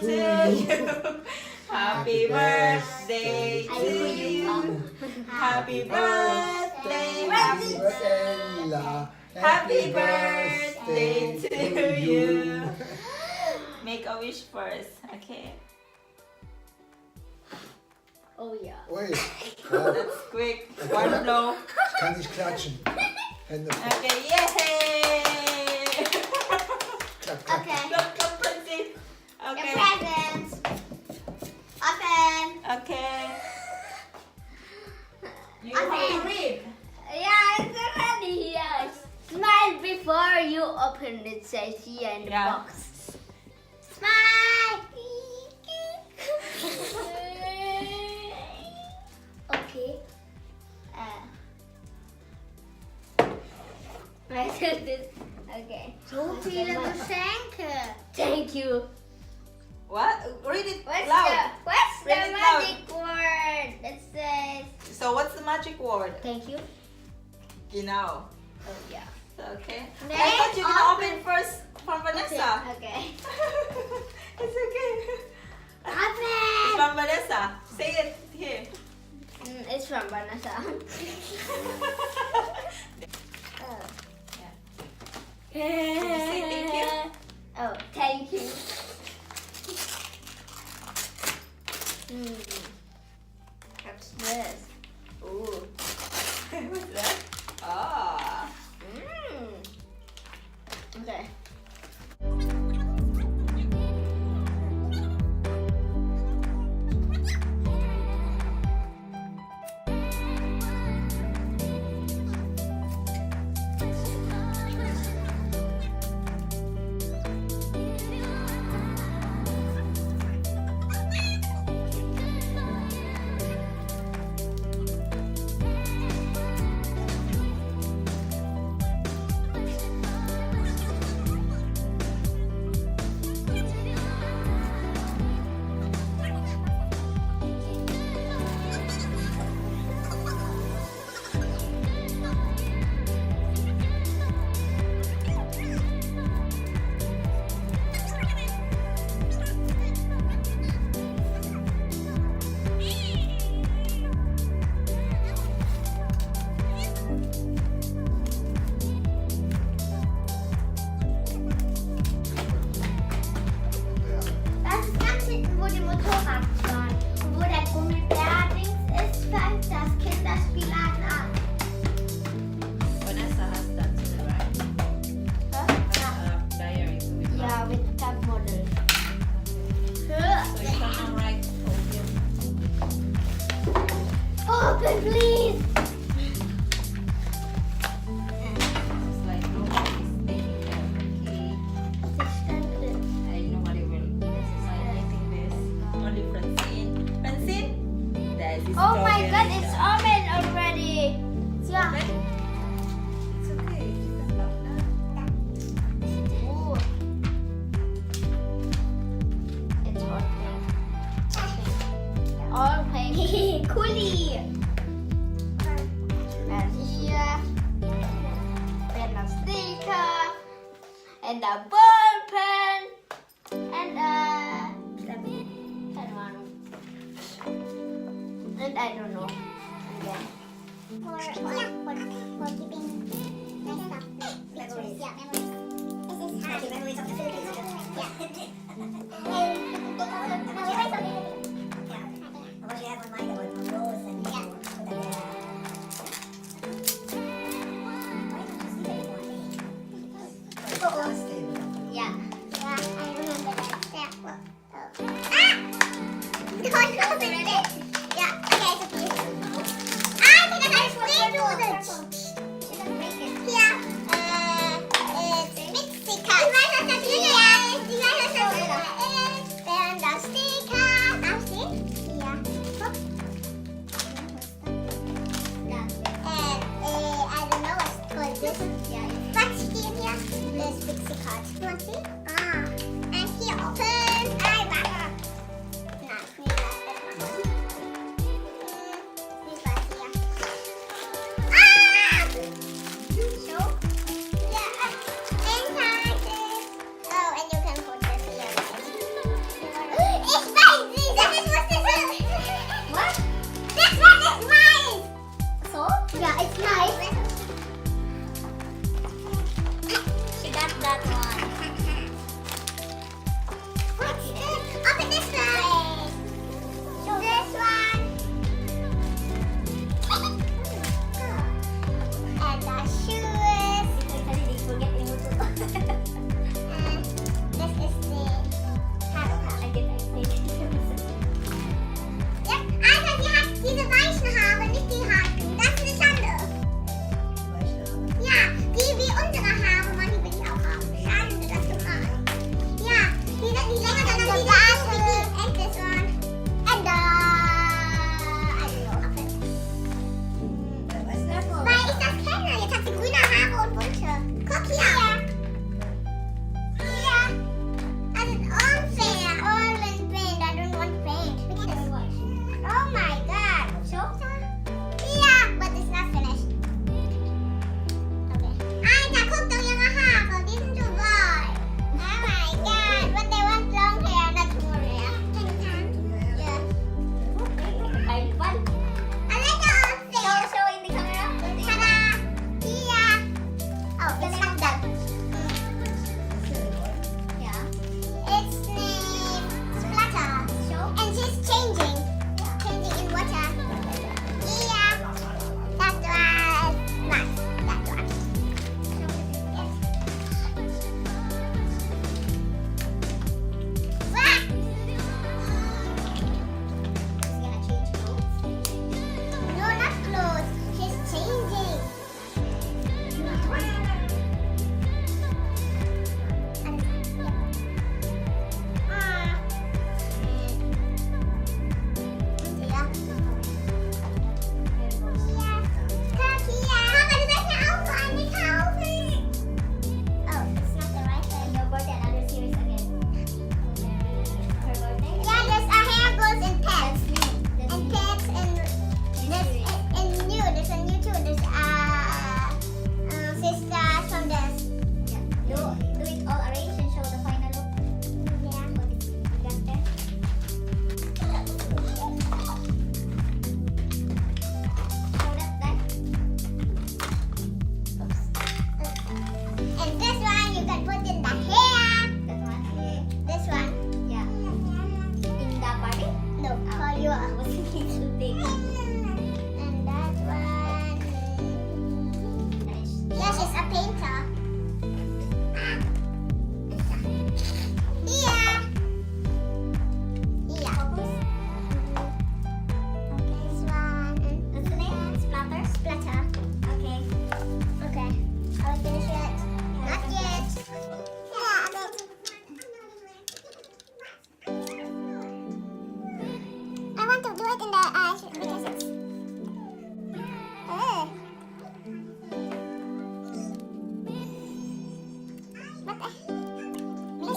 to you. Happy birthday to you. Happy birthday. Happy birthday, Mila. Happy birthday to you. Make a wish first, okay? Oh ja. Ui, ja, That's quick. One blow. kann ich klatschen. Hände voll. Okay, yay! Klapp, klapp. Okay. Look, come, Princey. The Okay. presents. Open. Okay. You Okay. have to read. Yeah, it's already here. Smile before you open it, says here in the Yeah. box. Smile. Okay. I did this. Okay. So viele Geschenke. Thank you. What? Read it What's loud. the Read it magic word that says So what's the magic word? thank you? Genau. Oh yeah. Okay. Then I thought you're gonna open- open first from Vanessa. Okay. It's okay. It's Open. from Vanessa. Say it here. It's from Vanessa. Say thank you. Oh, thank you. What's this? Ooh. What's that? Ah. Okay. Das ist ganz hinten, wo die Motorrad fahren. Und wo der Gummibär-Dings ist, fängt das Kinderspielladen an. Vanessa has that too, right? Diary too. Ja, with top model. So you can write Open, please! It's like nobody's taking care of the key. I nobody will. This is highlighting this. Only Francine. Francine? That is Oh my strawberry god, it's jam. open already! Yeah. It's okay. You can lock that. Ooh. It's hot pink. All pink. Coolie! And here, and a sticker, and a ball pen, and and I don't know. Again. For keeping nice stuff. Pictures. Yeah, memories. This is memories of the Philippines. Yeah. What you have on mind about rose and yeah. Yeah. Yeah, I remember that. Yeah. Well, oh. Ah! No, I know it. Yeah. Okay, it's okay. I think I explained to the yeah. It's Mexican. Yeah. Then the sticker. I'm seeing. Yeah. I don't know what's called this. Yeah. What's in here? This Pixie card. You want to see? Ah. And here open. I want. Nice. This one here. Ah! So, yeah. And time. Oh, and you can put this here.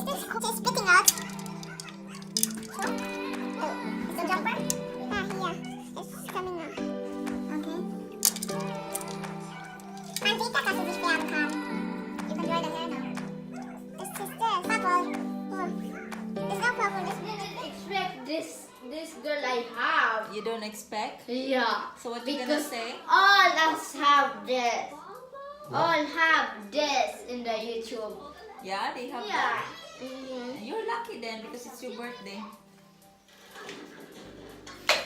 She's spitting out. Oh, it's a jumper? Here. It's coming out. Okay. Man sieht da, dass sie sich färben kann. You can dry the hair now. This is purple. Oh. It's not purple. I didn't expect this girl I have. You don't expect? Yeah. So what you gonna Because say? all us have this. All have this in the YouTube. Yeah, they have Yeah. that. Mhm. You're lucky then because it's your birthday.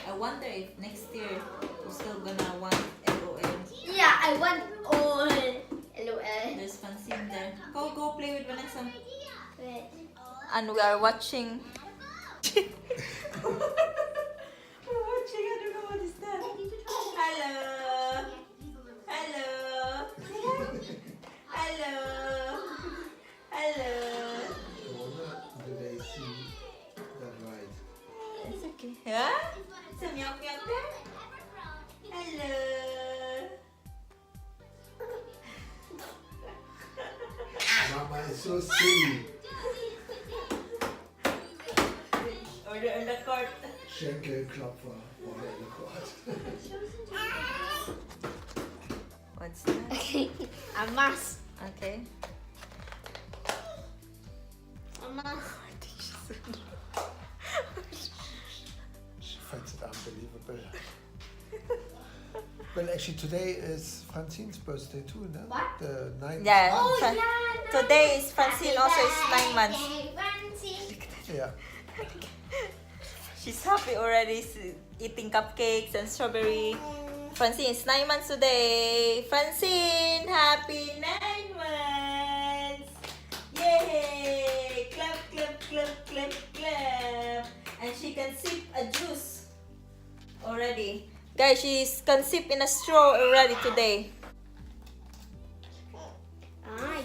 I wonder if next year you're still gonna want LOL. Yeah, I want all. LOL. There's Francine there. Go play with Vanessa. Wait. And we are watching. We're watching. I don't know what is that. Hello. Hello. Hello. Hello. Do they see that right? It's okay. Yeah? It's a meow meow there. Hello. Mama is so silly. Order in the court. Schenkelklopfer for the court. What's that? A mask. Okay. A mask. She finds it unbelievable. Well, actually, today is Francine's birthday too, no? What? The 9th. Yeah. Oh, Fran- yeah. Today is Francine also is 9 months. Yeah. She's happy already eating cupcakes and strawberry. Francine is 9 months today. Francine, happy 9 months. Yay! Clap, clap, clap, clap, clap. And she can sip a juice already. Guys, she's can sip in a straw already today.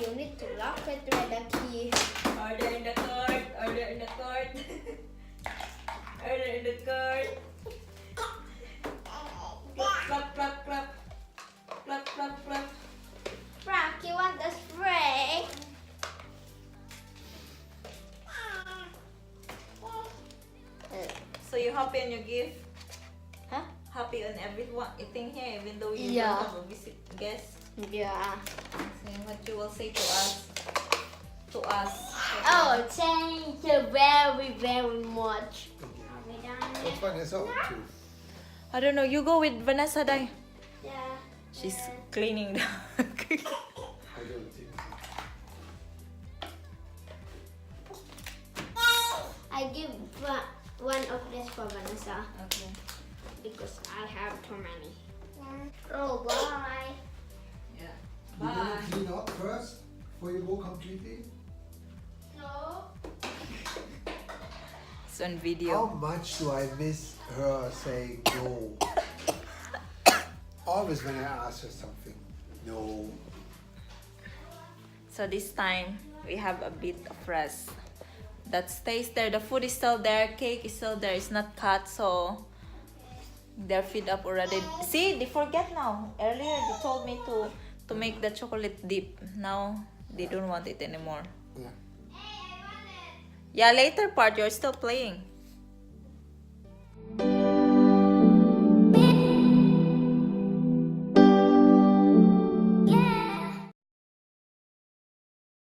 You need to lock it with the key. Order in the court. Order in the court. Order in the court. Clap, clap, clap. Clap, clap, clap. Frank, you want the spray? So you happy on your gift? Huh? Happy on everyone eating here, even though you Yeah. don't have a visit guest? Yeah. So what you will say to us? To us. Oh, thank you very, very much. Are we done What's yet? Vanessa up to? I don't know. You go with Vanessa, Dai. Yeah. She's cleaning the. I don't think so. I give one of this for Vanessa Okay. because I have too many. Oh, bye. Yeah. You want Bye. to clean up first before you go completely? No. It's on How video. much do I miss her saying no? Always when I ask her something. No. So this time we have a bit of rest. That stays there. The food is still there. Cake is still there. It's not cut, so they're fed up already. See, they forget now. Earlier they told me to make the chocolate dip. Now they don't want it anymore. Yeah. Yeah, later part you're still playing.